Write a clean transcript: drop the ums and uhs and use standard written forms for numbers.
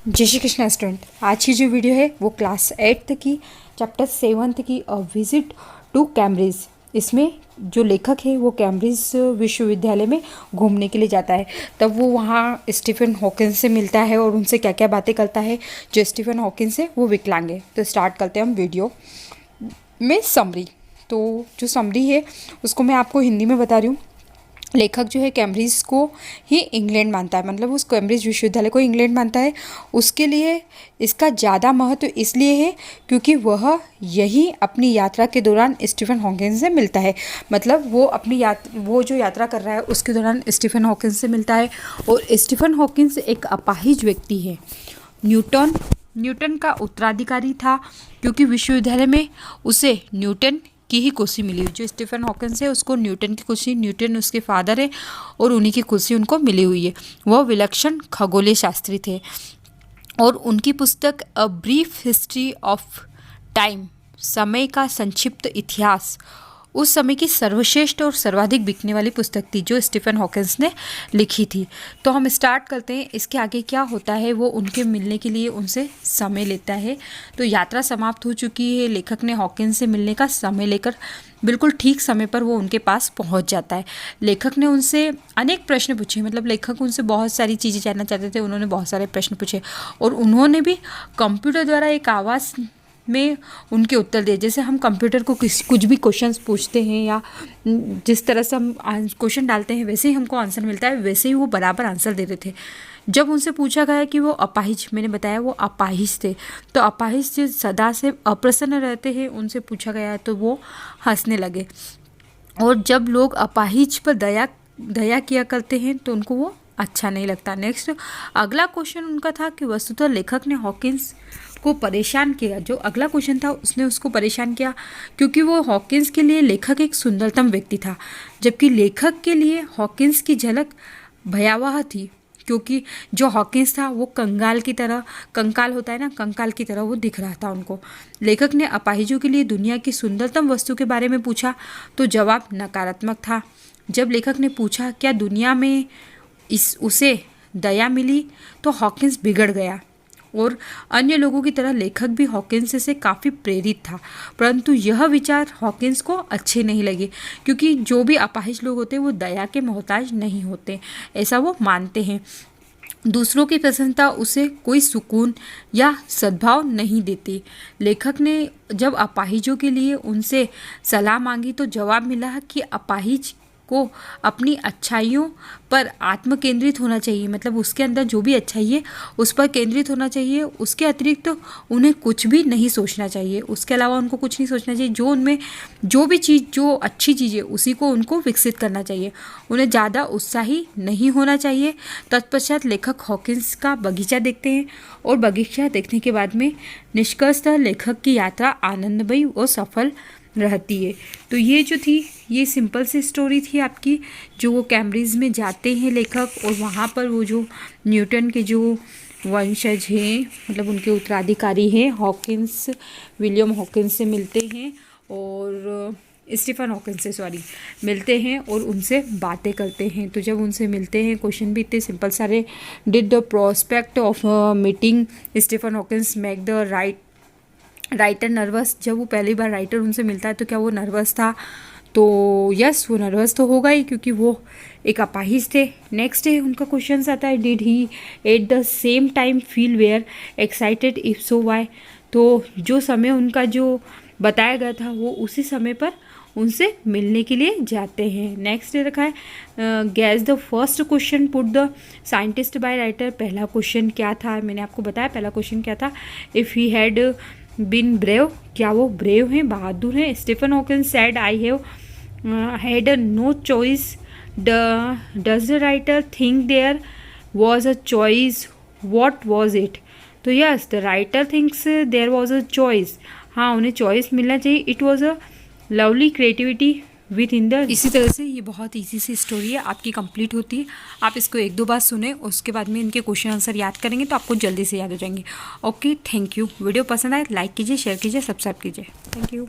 जय श्री कृष्ण स्टूडेंट। आज की जो वीडियो है वो क्लास 8th की चैप्टर 7th की अ विजिट टू कैम्ब्रिज। इसमें जो लेखक है वो कैम्ब्रिज विश्वविद्यालय में घूमने के लिए जाता है। तब वो वहाँ स्टीफन हॉकिंस से मिलता है और उनसे क्या क्या बातें करता है। जो स्टीफन हॉकिंस है वो विकलांग है। तो स्टार्ट करते हैं हम वीडियो में समरी। तो जो समरी है उसको मैं आपको हिंदी में बता रही हूँ। लेखक जो है कैम्ब्रिज को ही इंग्लैंड मानता है, मतलब उस कैम्ब्रिज विश्वविद्यालय को इंग्लैंड मानता है। उसके लिए इसका ज़्यादा महत्व इसलिए है क्योंकि वह यही अपनी यात्रा के दौरान स्टीफन हॉकिंस से मिलता है। मतलब वो जो यात्रा कर रहा है उसके दौरान स्टीफन हॉकिंस से मिलता है। और स्टीफन हॉकिंस एक अपाहिज व्यक्ति है। न्यूटन का उत्तराधिकारी था क्योंकि विश्वविद्यालय में उसे न्यूटन की ही कुर्सी मिली हुई। जो स्टीफन हॉकिंस है उसको न्यूटन की कुर्सी, न्यूटन उसके फादर है और उन्हीं की कुर्सी उनको मिली हुई है। वह विलक्षण खगोलीय शास्त्री थे और उनकी पुस्तक a brief history of time, समय का संक्षिप्त इतिहास, उस समय की सर्वश्रेष्ठ और सर्वाधिक बिकने वाली पुस्तक थी जो स्टीफन हॉकिंस ने लिखी थी। तो हम स्टार्ट करते हैं। इसके आगे क्या होता है, वो उनके मिलने के लिए उनसे समय लेता है। तो यात्रा समाप्त हो चुकी है। लेखक ने हॉकिंस से मिलने का समय लेकर बिल्कुल ठीक समय पर वो उनके पास पहुंच जाता है। लेखक ने उनसे अनेक प्रश्न पूछे, मतलब लेखक उनसे बहुत सारी चीज़ें जानना चाहते थे। उन्होंने बहुत सारे प्रश्न पूछे और उन्होंने भी कंप्यूटर द्वारा एक आवाज़ में उनके उत्तर दिए। जैसे हम कंप्यूटर को कुछ भी क्वेश्चंस पूछते हैं या जिस तरह से हम क्वेश्चन डालते हैं वैसे ही हमको आंसर मिलता है, वैसे ही वो बराबर आंसर दे रहे थे। जब उनसे पूछा गया कि वो अपाहिज, मैंने बताया वो अपाहिज थे, तो अपाहिज जो सदा से अप्रसन्न रहते हैं उनसे पूछा गया तो वो हंसने लगे। और जब लोग अपाहिज पर दया किया करते हैं तो उनको वो अच्छा नहीं लगता। नेक्स्ट अगला क्वेश्चन उनका था कि वस्तुतः लेखक ने हॉकिंस को परेशान किया। जो अगला क्वेश्चन था उसने उसको परेशान किया क्योंकि वो हॉकिंस के लिए लेखक एक सुंदरतम व्यक्ति था, जबकि लेखक के लिए हॉकिंस की झलक भयावह थी क्योंकि जो हॉकिंस था वो कंकाल होता है ना, कंकाल की तरह वो दिख रहा था उनको। लेखक ने अपाहिजों के लिए दुनिया की सुंदरतम वस्तु के बारे में पूछा तो जवाब नकारात्मक था। जब लेखक ने पूछा क्या दुनिया में उसे दया मिली तो हॉकिंस बिगड़ गया और अन्य लोगों की तरह लेखक भी हॉकिंस से काफ़ी प्रेरित था। परंतु यह विचार हॉकिंस को अच्छे नहीं लगे क्योंकि जो भी अपाहिज लोग होते हैं वो दया के मोहताज नहीं होते, ऐसा वो मानते हैं। दूसरों की प्रसन्नता उसे कोई सुकून या सद्भाव नहीं देती। लेखक ने जब अपाहिजों के लिए उनसे सलाह मांगी तो जवाब मिला कि अपाहिज को अपनी अच्छाइयों पर आत्म केंद्रित होना चाहिए, मतलब उसके अंदर जो भी अच्छाई है उस पर केंद्रित होना चाहिए। उसके अतिरिक्त तो उन्हें कुछ भी नहीं सोचना चाहिए, उसके अलावा उनको कुछ नहीं सोचना चाहिए। जो उनमें जो भी चीज़ जो अच्छी चीज़ है उसी को उनको विकसित करना चाहिए। उन्हें ज़्यादा उत्साही नहीं होना चाहिए। तत्पश्चात लेखक हॉकिंस का बगीचा देखते हैं और बगीचा देखने के बाद में निष्कर्षतः लेखक की यात्रा आनंदमयी और सफल रहती है। तो ये जो थी ये सिंपल सी स्टोरी थी आपकी। जो वो कैम्ब्रिज में जाते हैं लेखक और वहाँ पर वो जो न्यूटन के जो वंशज हैं, मतलब उनके उत्तराधिकारी हैं, हॉकिंस, विलियम हॉकिंस से मिलते हैं और स्टीफन हॉकिंस से मिलते हैं और उनसे बातें करते हैं। तो जब उनसे मिलते हैं क्वेश्चन भी इतने सिंपल सारे, did the prospect of meeting Stephen Hawkins make the writer nervous. जब वो पहली बार राइटर उनसे मिलता है तो क्या वो नर्वस था, तो यस वो नर्वस तो होगा ही क्योंकि वो एक अपाहिज थे। नेक्स्ट है उनका क्वेश्चन आता है did he at the same time feel very excited if so why. तो जो समय उनका जो बताया गया था वो उसी समय पर उनसे मिलने के लिए जाते हैं। नेक्स्ट रखा है guess the first question put the scientist by writer. पहला क्वेश्चन क्या था, मैंने आपको बताया पहला क्वेश्चन क्या था, if he had been brave, क्या वो ब्रेव हैं, बहादुर हैं। Stephen Hawkins said I have had no choice. Does the writer think there was a choice, what was it. तो yes the writer thinks there was a choice, हाँ उन्हें choice मिलना चाहिए। It was a lovely creativity with in the. इसी तरह से ये बहुत ईजी सी स्टोरी है आपकी कंप्लीट होती है। आप इसको एक दो बार सुने उसके बाद में इनके क्वेश्चन आंसर याद करेंगे तो आपको जल्दी से याद हो जाएंगे। Okay, thank you. वीडियो पसंद आए लाइक कीजिए, शेयर कीजिए, सब्सक्राइब कीजिए। Thank you.